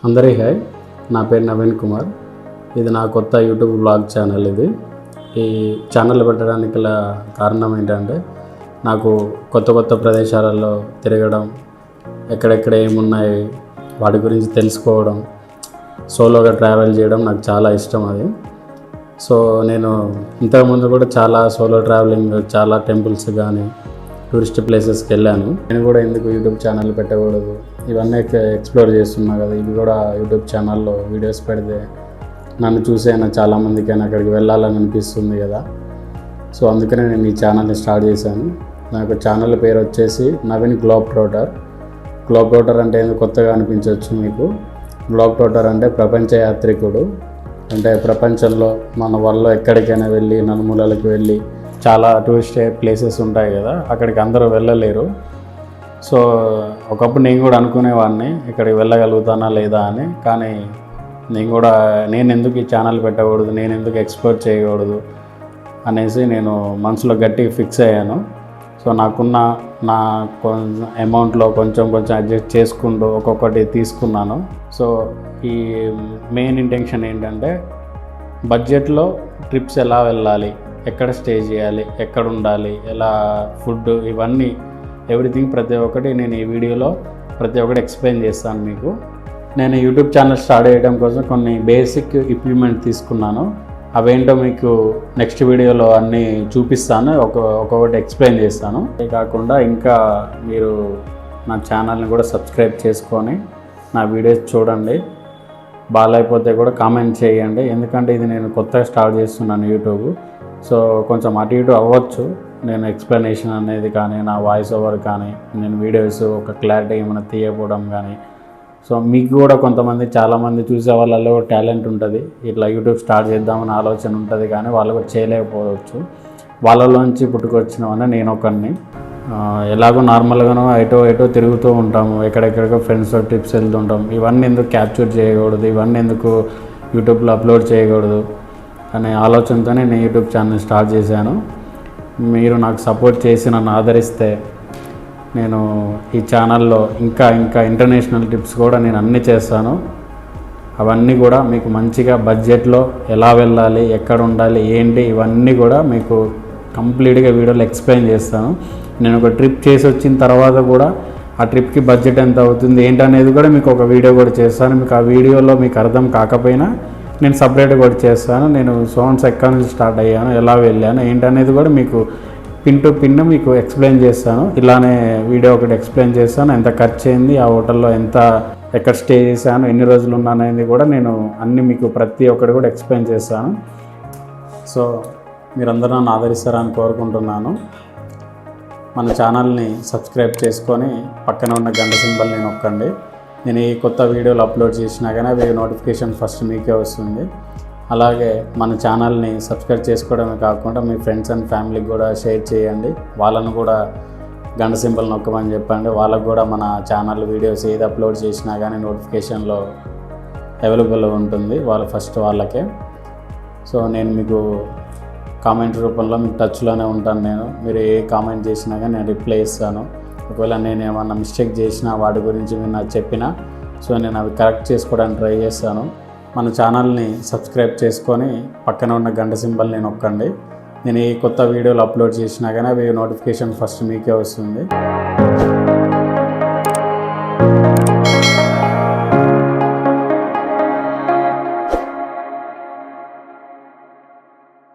అందరికీ హాయ్. నా పేరు నవీన్ కుమార్. ఇది నా కొత్త యూట్యూబ్ బ్లాగ్ ఛానల్. ఈ ఛానల్ పెట్టడానికి గల కారణం ఏంటంటే, నాకు కొత్త కొత్త ప్రదేశాలలో తిరగడం, ఎక్కడెక్కడ ఏమున్నాయి వాటి గురించి తెలుసుకోవడం, సోలోగా ట్రావెల్ చేయడం నాకు చాలా ఇష్టం. సో నేను ఇంతకుముందు కూడా చాలా సోలో ట్రావెలింగ్, చాలా టెంపుల్స్ కానీ టూరిస్ట్ ప్లేసెస్కి వెళ్ళాను. నేను కూడా ఎందుకు యూట్యూబ్ ఛానల్ పెట్టకూడదు, ఇవన్నీ ఎక్స్ప్లోర్ చేస్తున్నా కదా, ఇవి కూడా యూట్యూబ్ ఛానల్లో వీడియోస్ పెడితే నన్ను చూసైనా చాలామందికైనా అక్కడికి వెళ్ళాలని అనిపిస్తుంది కదా. సో అందుకనే నేను ఈ ఛానల్ని స్టార్ట్ చేశాను. నాకు ఛానల్ పేరు వచ్చేసి Naveen globe trotter. Globe trotter అంటే ఏదో కొత్తగా అనిపించవచ్చు మీకు. గ్లోబ్ ట్రోటర్ అంటే ప్రపంచ యాత్రికుడు. అంటే ప్రపంచంలో మన వల్ల ఎక్కడికైనా వెళ్ళి, నలుమూలలకు వెళ్ళి, చాలా టూరిస్ట్ ప్లేసెస్ ఉంటాయి కదా, అక్కడికి అందరూ వెళ్ళలేరు. సో ఒకప్పుడు నేను కూడా అనుకునేవాడిని ఇక్కడికి వెళ్ళగలుగుతానా లేదా అని. కానీ నేను ఎందుకు ఈ ఛానల్ పెట్టకూడదు, నేను ఎందుకు ఎక్స్ప్లోర్ చేయకూడదు అనేసి నేను మనసులో గట్టిగా ఫిక్స్ అయ్యాను. సో నాకున్న నా అమౌంట్లో కొంచెం అడ్జస్ట్ చేసుకుంటూ ఒక్కొక్కటి తీసుకున్నాను. సో ఈ మెయిన్ ఇంటెన్షన్ ఏంటంటే, బడ్జెట్లో ట్రిప్స్ ఎలా వెళ్ళాలి, ఎక్కడ స్టే చేయాలి, ఎక్కడ ఉండాలి, ఎలా ఫుడ్, ఇవన్నీ ఎవ్రీథింగ్ ప్రతి ఒక్కటి నేను ఈ వీడియోలో ప్రతి ఒక్కటి ఎక్స్ప్లెయిన్ చేస్తాను మీకు. నేను యూట్యూబ్ ఛానల్ స్టార్ట్ చేయడం కోసం కొన్ని బేసిక్ ఎక్విప్మెంట్ తీసుకున్నాను. అవేంటో మీకు నెక్స్ట్ వీడియోలో అన్నీ చూపిస్తాను, ఒక్కొక్కటి ఎక్స్ప్లెయిన్ చేస్తాను. అదే కాకుండా ఇంకా మీరు నా ఛానల్ని కూడా సబ్స్క్రైబ్ చేసుకొని నా వీడియోస్ చూడండి. బాగాలేకపోతే కూడా కామెంట్ చేయండి, ఎందుకంటే ఇది నేను కొత్తగా స్టార్ట్ చేస్తున్నాను యూట్యూబ్. సో కొంచెం అటు ఇటు అవ్వచ్చు నేను ఎక్స్ప్లెనేషన్ అనేది కానీ, నా వాయిస్ ఓవర్ కానీ, నేను వీడియోస్ ఒక క్లారిటీ ఏమైనా తీయకపోవడం కానీ. సో మీకు కూడా చాలామంది చూసే వాళ్ళలో టాలెంట్ ఉంటుంది, ఇట్లా యూట్యూబ్ స్టార్ట్ చేద్దామని ఆలోచన ఉంటుంది, కానీ వాళ్ళు కూడా చేయలేకపోవచ్చు. వాళ్ళలోంచి పుట్టుకొచ్చినవన్నీ నేను ఒకరిని. ఎలాగో నార్మల్గానో ఎటో తిరుగుతూ ఉంటాము, ఎక్కడెక్కడికో ఫ్రెండ్స్తో ట్రిప్స్ వెళ్తుంటాం. ఇవన్నీ ఎందుకు క్యాప్చర్ చేయకూడదు, ఇవన్నీ ఎందుకు యూట్యూబ్లో అప్లోడ్ చేయకూడదు అనే ఆలోచనతోనే నేను యూట్యూబ్ ఛానల్ స్టార్ట్ చేశాను. మీరు నాకు సపోర్ట్ చేసి నన్ను ఆదరిస్తే నేను ఈ ఛానల్లో ఇంకా ఇంటర్నేషనల్ ట్రిప్స్ కూడా నేను అన్నీ చేస్తాను. అవన్నీ కూడా మీకు మంచిగా బడ్జెట్లో ఎలా వెళ్ళాలి, ఎక్కడ ఉండాలి, ఏంటి, ఇవన్నీ కూడా మీకు కంప్లీట్గా వీడియోలో ఎక్స్ప్లెయిన్ చేస్తాను. నేను ఒక ట్రిప్ చేసి వచ్చిన తర్వాత కూడా ఆ ట్రిప్కి బడ్జెట్ ఎంత అవుతుంది ఏంటనేది కూడా మీకు ఒక వీడియో కూడా చేస్తాను. మీకు ఆ వీడియోలో మీకు అర్థం కాకపోయినా నేను సపరేట్గా కూడా చేస్తాను. నేను సోన్స్ ఎక్కడి నుంచి స్టార్ట్ అయ్యాను, ఎలా వెళ్ళాను ఏంటనేది కూడా మీకు పిన్ టు పిన్ మీకు ఎక్స్ప్లెయిన్ చేస్తాను. ఇలానే వీడియో ఒకటి ఎక్స్ప్లెయిన్ చేస్తాను, ఎంత ఖర్చు అయింది, ఆ హోటల్లో ఎక్కడ స్టే చేశాను, ఎన్ని రోజులు ఉన్నాను అనేది కూడా నేను అన్నీ మీకు ప్రతి ఒక్కటి కూడా ఎక్స్ప్లెయిన్ చేస్తాను. సో మీరందరూ నన్ను ఆదరిస్తారని కోరుకుంటున్నాను. మన ఛానల్ని సబ్స్క్రైబ్ చేసుకొని పక్కన ఉన్న గంట సింబల్ని నొక్కండి. నేను ఈ కొత్త వీడియోలు అప్లోడ్ చేసినా కానీ అవి నోటిఫికేషన్ ఫస్ట్ మీకే వస్తుంది. అలాగే మన ఛానల్ని సబ్స్క్రైబ్ చేసుకోవడమే కాకుండా మీ ఫ్రెండ్స్ అండ్ ఫ్యామిలీకి కూడా షేర్ చేయండి. వాళ్ళను కూడా గంట సింబల్ నొక్కమని చెప్పండి. వాళ్ళకు కూడా మన ఛానల్ వీడియోస్ ఏది అప్లోడ్ చేసినా కానీ నోటిఫికేషన్లో అవైలబుల్ ఉంటుంది వాళ్ళకే. సో నేను మీకు కామెంట్ రూపంలో మీకు టచ్లోనే ఉంటాను. మీరు ఏ కామెంట్ చేసినా కానీ నేను రిప్లై ఇస్తాను. ఒకవేళ నేను ఏమన్నా మిస్టేక్ చేసినా వాటి గురించి మీరు నాకు చెప్పినా, సో నేను అవి కరెక్ట్ చేసుకోవడానికి ట్రై చేస్తాను. మన ఛానల్ని సబ్స్క్రైబ్ చేసుకొని పక్కన ఉన్న గంట సింబల్ని నొక్కండి. నేను ఏ కొత్త వీడియోలు అప్లోడ్ చేసినా కానీ అవి నోటిఫికేషన్ ఫస్ట్ మీకే వస్తుంది.